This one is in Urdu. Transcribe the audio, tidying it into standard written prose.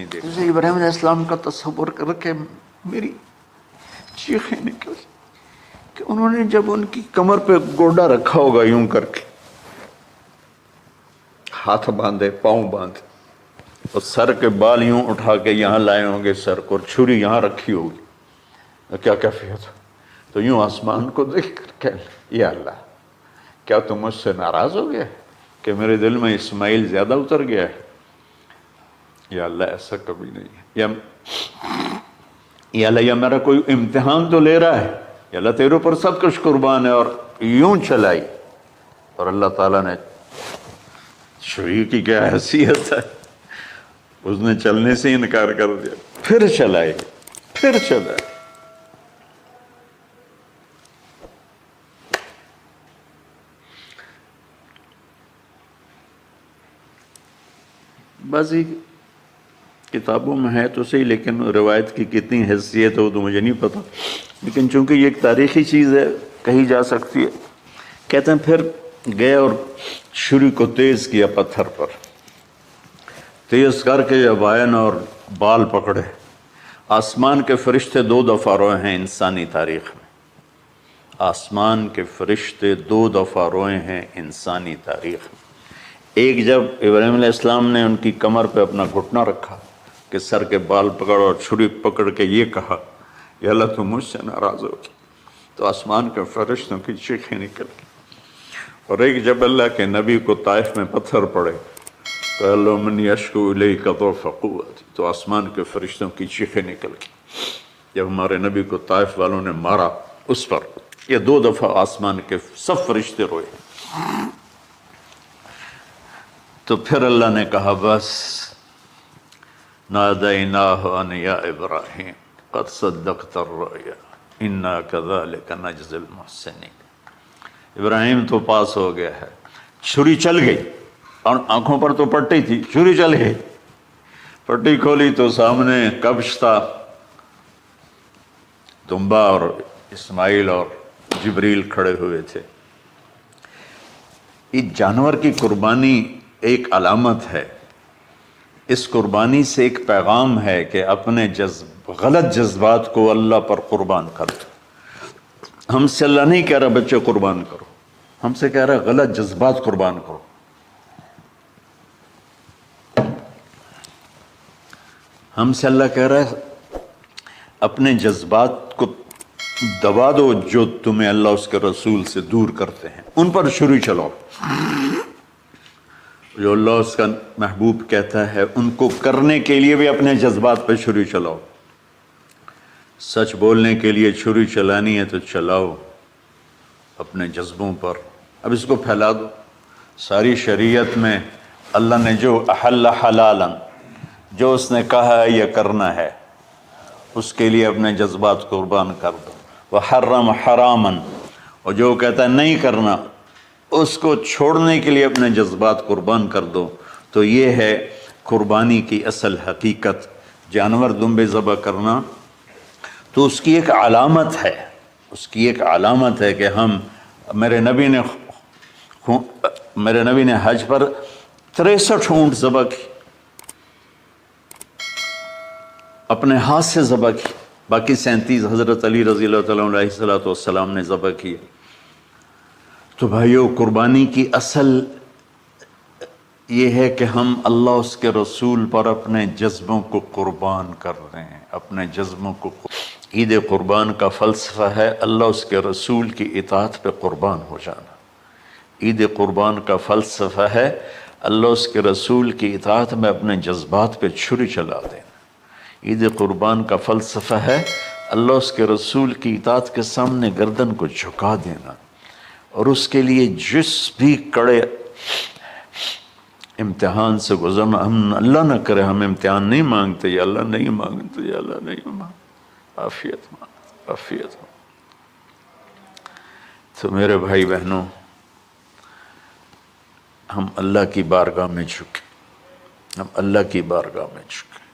جیسے ابراہیم علیہ السلام کا تصور کر کے میری چیخیں نکل کہ انہوں نے جب ان کی کمر پہ گوڈا رکھا ہوگا یوں کر کے، ہاتھ باندھے، پاؤں باندھے، اور سر کے بال یوں اٹھا کے یہاں لائے ہوں گے سر کو، اور چھری یہاں رکھی ہوگی، کیا کیفیت ہو؟ تو یوں آسمان کو دیکھ کر کہ یا اللہ، کیا تم مجھ سے ناراض ہو گیا کہ میرے دل میں اسماعیل زیادہ اتر گیا ہے؟ یا اللہ ایسا کبھی نہیں ہے، یا اللہ، یا میرا کوئی امتحان تو لے رہا ہے، یا اللہ تیرے پر سب کچھ قربان ہے، اور یوں چلائی، اور اللہ تعالیٰ نے چھری کی کیا حیثیت ہے، اس نے چلنے سے انکار کر دیا، پھر چلائے، پھر چلائے۔ بعضی کتابوں میں ہے تو صحیح، لیکن روایت کی کتنی حیثیت ہو تو مجھے نہیں پتا، لیکن چونکہ یہ ایک تاریخی چیز ہے کہی جا سکتی ہے۔ کہتے ہیں پھر گئے اور چھری کو تیز کیا پتھر پر، تیز کر کے جب آئن اور بال پکڑے، آسمان کے فرشتے 2 دفعہ روئے ہیں انسانی تاریخ میں، آسمان کے فرشتے 2 دفعہ روئے ہیں انسانی تاریخ میں۔ ایک جب ابراہیم علیہ السلام نے ان کی کمر پہ اپنا گھٹنا رکھا کہ سر کے بال پکڑ اور چھری پکڑ کے یہ کہا یا اللہ تم مجھ سے ناراض ہو، تو آسمان کے فرشتوں کی چیخیں نکل گئی۔ اور ایک جب اللہ کے نبی کو طائف میں پتھر پڑے تو اللہ من یشکو الیک ضعف قوتی، تو آسمان کے فرشتوں کی چیخیں نکل گئی جب ہمارے نبی کو طائف والوں نے مارا اس پر۔ یہ 2 دفعہ آسمان کے سب فرشتے روئے۔ تو پھر اللہ نے کہا بس، نادیناہ ان یا ابراہیم قد صدقت الرؤیا انا کذلک نجزی المحسنین، ابراہیم تو پاس ہو گیا ہے۔ چھری چل گئی، اور آنکھوں پر تو پٹی تھی، چھری چل گئی، پٹی کھولی تو سامنے کبش تھا، دمبا اور اسماعیل اور جبریل کھڑے ہوئے تھے۔ اس جانور کی قربانی ایک علامت ہے، اس قربانی سے ایک پیغام ہے کہ اپنے غلط جذبات کو اللہ پر قربان کر دو۔ ہم سے اللہ نہیں کہہ رہا بچے قربان کرو، ہم سے کہہ رہا غلط جذبات قربان کرو۔ ہم سے اللہ کہہ رہا ہے اپنے جذبات کو دبا دو جو تمہیں اللہ اس کے رسول سے دور کرتے ہیں، ان پر چھری چلاؤ۔ جو اللہ اس کا محبوب کہتا ہے ان کو کرنے کے لیے بھی اپنے جذبات پہ چھری چلاؤ۔ سچ بولنے کے لیے چھری چلانی ہے تو چلاؤ اپنے جذبوں پر، اب اس کو پھیلا دو۔ ساری شریعت میں اللہ نے جو احل حلالا، جو اس نے کہا ہے یہ کرنا ہے، اس کے لیے اپنے جذبات قربان کر دو۔ وحرم حراما، اور جو کہتا ہے نہیں کرنا، اس کو چھوڑنے کے لیے اپنے جذبات قربان کر دو۔ تو یہ ہے قربانی کی اصل حقیقت۔ جانور دمبے ذبح کرنا تو اس کی ایک علامت ہے، اس کی ایک علامت ہے کہ ہم، میرے نبی نے حج پر 63 اونٹ ذبح کی، اپنے ہاتھ سے ذبح کی، باقی 37 حضرت علی رضی اللہ تعالیٰ علیہ السلام نے ذبح کیے۔ تو بھائیو، قربانی کی اصل یہ ہے کہ ہم اللہ اس کے رسول پر اپنے جذبوں کو قربان کر دیں، اپنے جذبوں کو۔ عید قربان کا فلسفہ ہے اللہ اس کے رسول کی اطاعت پہ قربان ہو جانا۔ عید قربان کا فلسفہ ہے اللہ اس کے رسول کی اطاعت میں اپنے جذبات پہ چھری چلا دینا۔ عید قربان کا فلسفہ ہے اللہ اس کے رسول کی اطاعت کے سامنے گردن کو جھکا دینا، اور اس کے لیے جس بھی کڑے امتحان سے گزرنا۔ ہم اللہ نہ کرے ہم امتحان نہیں مانگتے، یا اللہ نہیں مانگتے، یا اللہ نہیں مانگتے، عافیت مانگ، عافیت مانگ۔ تو میرے بھائی بہنوں، ہم اللہ کی بارگاہ میں جھکے، ہم اللہ کی بارگاہ میں جھکے۔